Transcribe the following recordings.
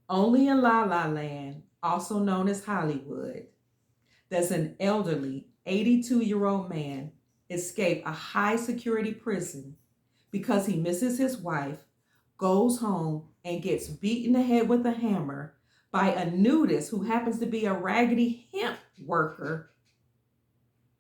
Only in La La Land, also known as Hollywood, does an elderly 82-year-old man escape a high security prison because he misses his wife, goes home, and gets beaten in the head with a hammer by a nudist who happens to be a raggedy hemp worker.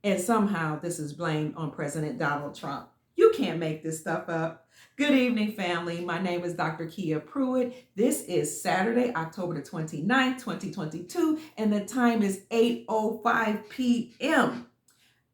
And somehow this is blamed on President Donald Trump. You can't make this stuff up. Good evening, family. My name is Dr. Kia Pruitt. This is Saturday, October the 29th, 2022, and the time is 8:05 p.m.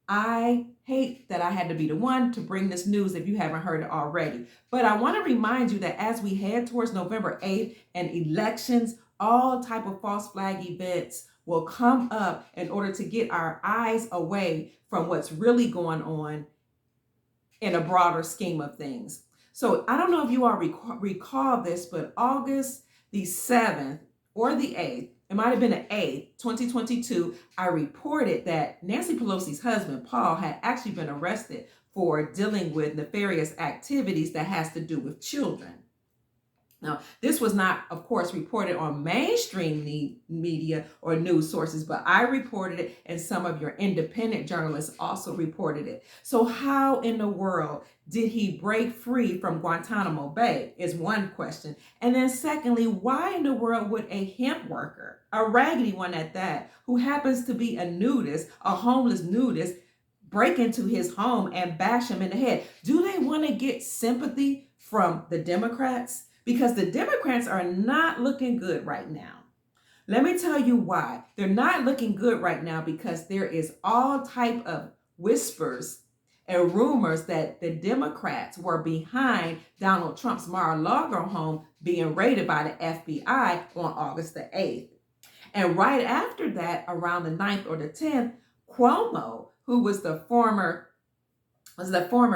I hate that I had to be the one to bring this news if you haven't heard it already. But I want to remind you that as we head towards November 8th and elections, all type of false flag events will come up in order to get our eyes away from what's really going on in a broader scheme of things. So I don't know if you all recall this, but August the 7th or the 8th, it might have been the 8th, 2022, I reported that Nancy Pelosi's husband, Paul, had actually been arrested for dealing with nefarious activities that has to do with children. Now, this was not, of course, reported on mainstream media or news sources, but I reported it, and some of your independent journalists also reported it. So how in the world did he break free from Guantanamo Bay is one question. And then secondly, why in the world would a hemp worker, a raggedy one at that, who happens to be a nudist, a homeless nudist, break into his home and bash him in the head? Do they want to get sympathy from the Democrats? Because the Democrats are not looking good right now. Let me tell you why. They're not looking good right now because there is all type of whispers and rumors that the Democrats were behind Donald Trump's Mar-a-Lago home being raided by the FBI on August the 8th. And right after that, around the 9th or the 10th, Cuomo, who was the former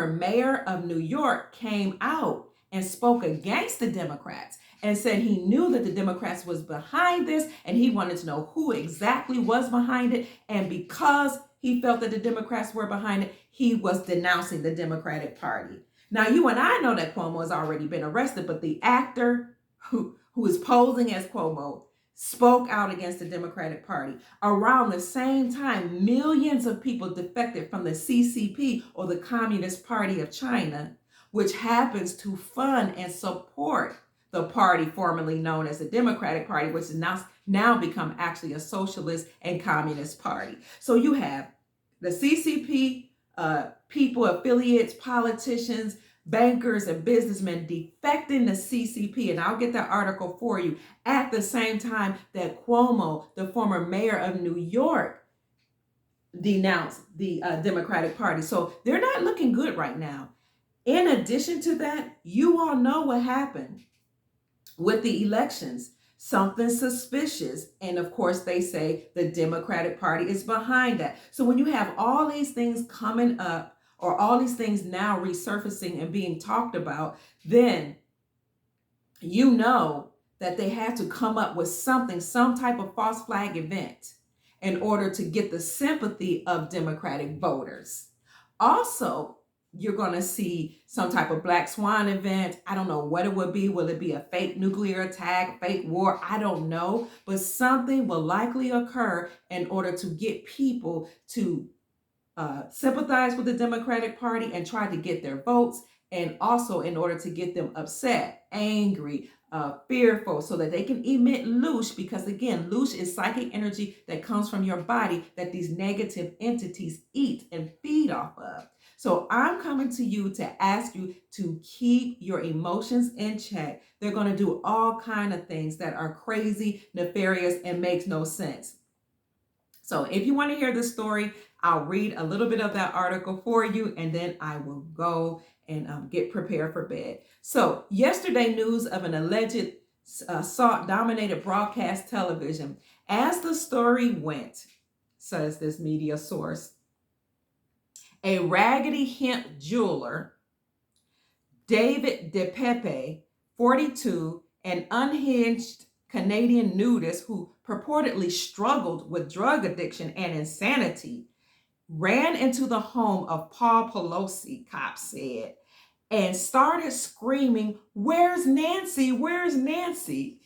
mayor of New York, came out and spoke against the Democrats and said he knew that the Democrats was behind this and he wanted to know who exactly was behind it. And because he felt that the Democrats were behind it, he was denouncing the Democratic Party. Now, you and I know that Cuomo has already been arrested, but the actor who is posing as Cuomo spoke out against the Democratic Party. Around the same time, millions of people defected from the CCP, or the Communist Party of China, which happens to fund and support the party formerly known as the Democratic Party, which has now become actually a socialist and communist party. So you have the CCP, people, affiliates, politicians, bankers, and businessmen defecting the CCP, and I'll get that article for you, at the same time that Cuomo, the former mayor of New York, denounced the Democratic Party. So they're not looking good right now. In addition to that, you all know what happened with the elections. Something suspicious. And of course, they say the Democratic Party is behind that. So when you have all these things coming up, or all these things now resurfacing and being talked about, then you know that they had to come up with something, some type of false flag event in order to get the sympathy of Democratic voters. Also, you're going to see some type of black swan event. I don't know what it would be. Will it be a fake nuclear attack, fake war? I don't know. But something will likely occur in order to get people to sympathize with the Democratic Party and try to get their votes, and also in order to get them upset, angry, fearful, so that they can emit loosh, because again, loosh is psychic energy that comes from your body that these negative entities eat and feed off of. So I'm coming to you to ask you to keep your emotions in check. They're going to do all kinds of things that are crazy, nefarious, and makes no sense. So if you want to hear the story, I'll read a little bit of that article for you, and then I will go and get prepared for bed. So yesterday, news of an alleged assault dominated broadcast television. As the story went, says this media source, a raggedy hemp jeweler, David DePepe, 42, an unhinged Canadian nudist who purportedly struggled with drug addiction and insanity, ran into the home of Paul Pelosi, cops said, and started screaming, "Where's Nancy? Where's Nancy?"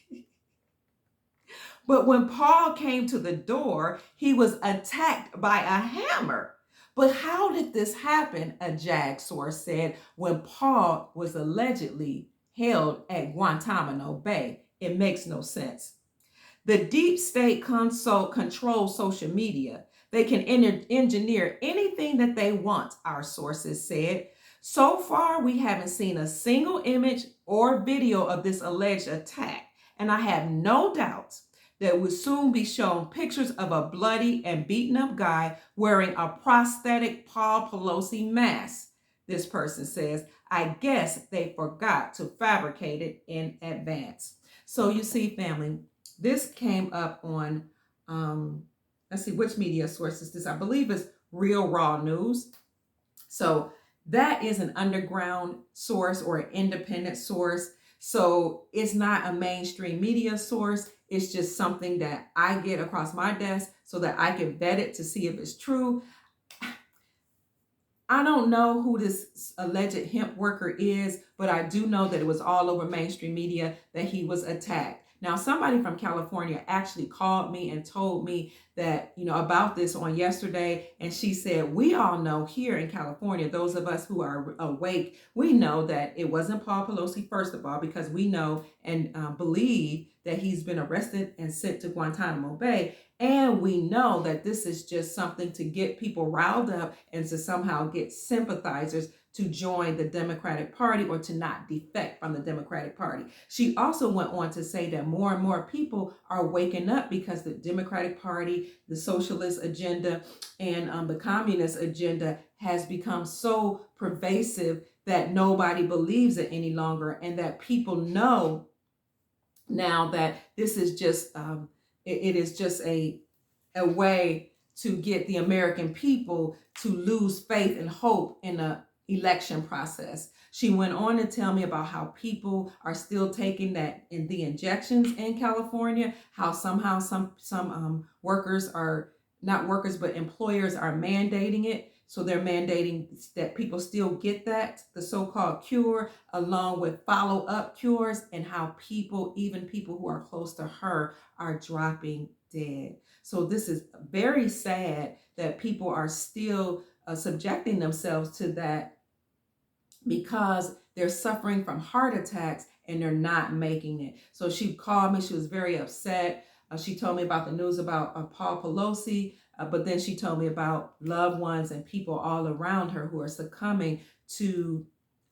But when Paul came to the door, he was attacked by a hammer. But how did this happen? A JAG source said when Paul was allegedly held at Guantanamo Bay. It makes no sense. The deep state controls social media. They can engineer anything that they want, our sources said. So far, we haven't seen a single image or video of this alleged attack, and I have no doubt that will soon be shown pictures of a bloody and beaten up guy wearing a prosthetic Paul Pelosi mask. This person says, I guess they forgot to fabricate it in advance. So you see, family, this came up on, let's see, which media source is this? I believe it's Real Raw News. So that is an underground source or an independent source. So it's not a mainstream media source. It's just something that I get across my desk so that I can vet it to see if it's true. I don't know who this alleged hemp worker is, but I do know that it was all over mainstream media that he was attacked. Now, somebody from California actually called me and told me that, about this on yesterday. And she said, we all know here in California, those of us who are awake, we know that it wasn't Paul Pelosi, first of all, because we know and believe that he's been arrested and sent to Guantanamo Bay. And we know that this is just something to get people riled up and to somehow get sympathizers to join the Democratic Party or to not defect from the Democratic Party. She also went on to say that more and more people are waking up because the Democratic Party, the socialist agenda, and the communist agenda has become so pervasive that nobody believes it any longer, and that people know now that this is just it is just a way to get the American people to lose faith and hope in the election process. She went on to tell me about how people are still taking that in the injections in California, how somehow some workers are not workers, but employers are mandating it. So they're mandating that people still get that, the so-called cure, along with follow-up cures, and how people, even people who are close to her, are dropping dead. So this is very sad that people are still subjecting themselves to that because they're suffering from heart attacks and they're not making it. So she called me. She was very upset. She told me about the news about Paul Pelosi, but then she told me about loved ones and people all around her who are succumbing to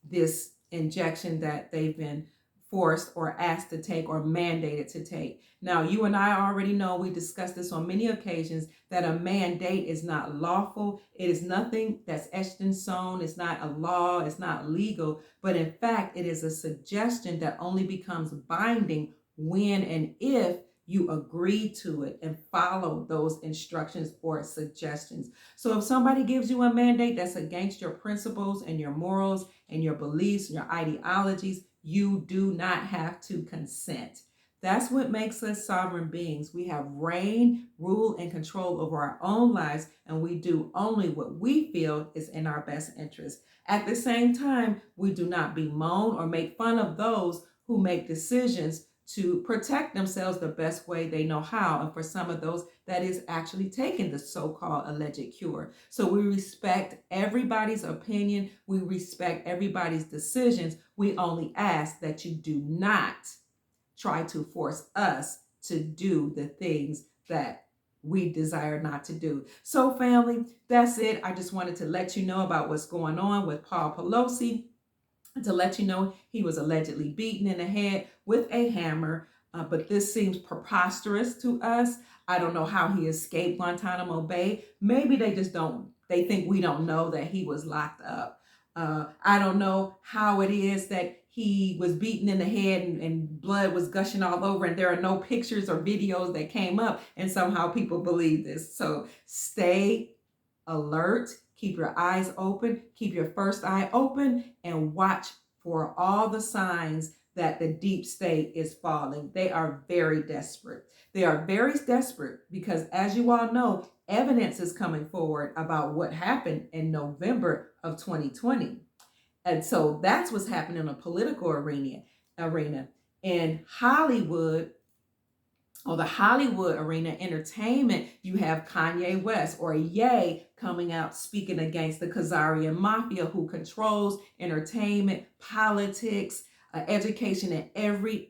this injection that they've been forced or asked to take or mandated to take. Now, you and I already know, we discussed this on many occasions, that a mandate is not lawful. It is nothing that's etched in stone. It's not a law. It's not legal. But in fact, it is a suggestion that only becomes binding when and if you agree to it and follow those instructions or suggestions. So if somebody gives you a mandate that's against your principles and your morals and your beliefs and your ideologies, you do not have to consent. That's what makes us sovereign beings. We have reign, rule, and control over our own lives, and we do only what we feel is in our best interest. At the same time, we do not bemoan or make fun of those who make decisions to protect themselves the best way they know how. And for some of those, that is actually taking the so-called alleged cure. So we respect everybody's opinion. We respect everybody's decisions. We only ask that you do not try to force us to do the things that we desire not to do. So family, that's it. I just wanted to let you know about what's going on with Paul Pelosi, and to let you know he was allegedly beaten in the head with a hammer. But this seems preposterous to us. I don't know how he escaped Guantanamo Bay. Maybe they think we don't know that he was locked up. I don't know how it is that he was beaten in the head and blood was gushing all over, and there are no pictures or videos that came up, and somehow people believe this. So stay alert, keep your eyes open, keep your first eye open, and watch for all the signs that the deep state is falling. They are very desperate. They are very desperate because, as you all know, evidence is coming forward about what happened in November of 2020. And so that's what's happening in a political arena. In Hollywood, or the Hollywood arena, entertainment, you have Kanye West or Ye coming out speaking against the Khazarian mafia who controls entertainment, politics, education, and every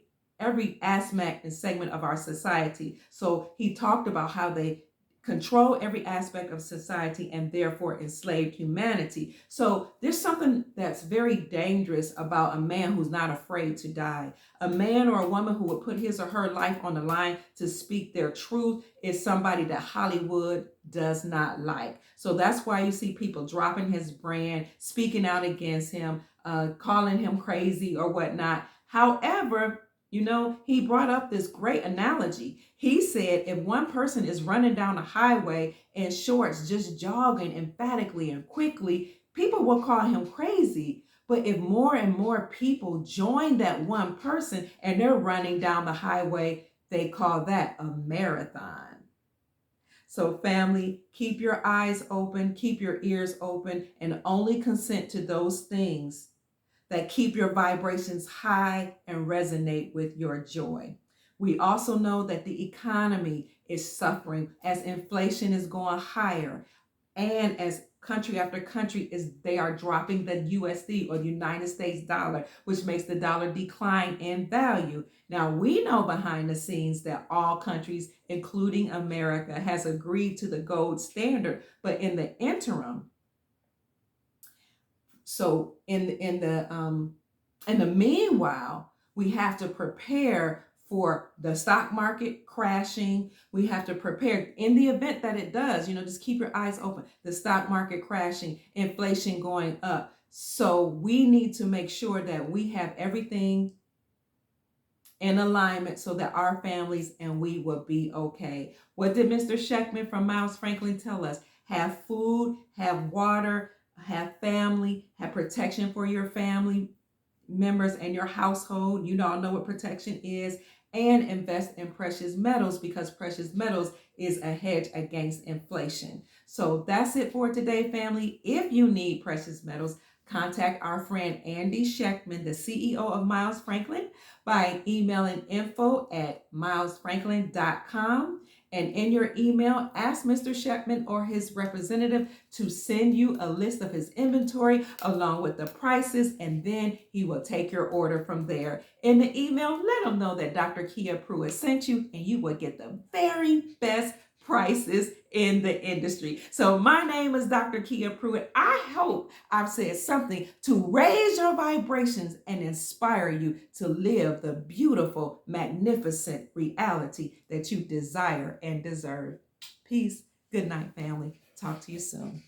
aspect and segment of our society. So he talked about how they control every aspect of society and therefore enslaved humanity. So there's something that's very dangerous about a man who's not afraid to die. A man or a woman who would put his or her life on the line to speak their truth is somebody that Hollywood does not like. So that's why you see people dropping his brand, speaking out against him, calling him crazy or whatnot. However, he brought up this great analogy. He said if one person is running down a highway in shorts, just jogging emphatically and quickly, people will call him crazy. But if more and more people join that one person and they're running down the highway, they call that a marathon. So family, keep your eyes open, keep your ears open, and only consent to those things that keep your vibrations high and resonate with your joy. We also know that the economy is suffering as inflation is going higher and as country after country they are dropping the USD or United States dollar, which makes the dollar decline in value. Now we know behind the scenes that all countries, including America, has agreed to the gold standard, but in the interim, so in the meanwhile, we have to prepare for the stock market crashing. We have to prepare in the event that it does, just keep your eyes open. The stock market crashing, inflation going up. So we need to make sure that we have everything in alignment so that our families and we will be okay. What did Mr. Sheckman from Miles Franklin tell us? Have food, have water, have family, have protection for your family members and your household. You all know what protection is. And invest in precious metals because precious metals is a hedge against inflation. So that's it for today, family. If you need precious metals, contact our friend Andy Sheckman, the CEO of Miles Franklin, by emailing info@milesfranklin.com. And in your email, ask Mr. Sheckman or his representative to send you a list of his inventory along with the prices, and then he will take your order from there. In the email, let him know that Dr. Kia Pruitt sent you, and you will get the very best prices in the industry. So my name is Dr. Kia Pruitt. I hope I've said something to raise your vibrations and inspire you to live the beautiful, magnificent reality that you desire and deserve. Peace. Good night, family. Talk to you soon.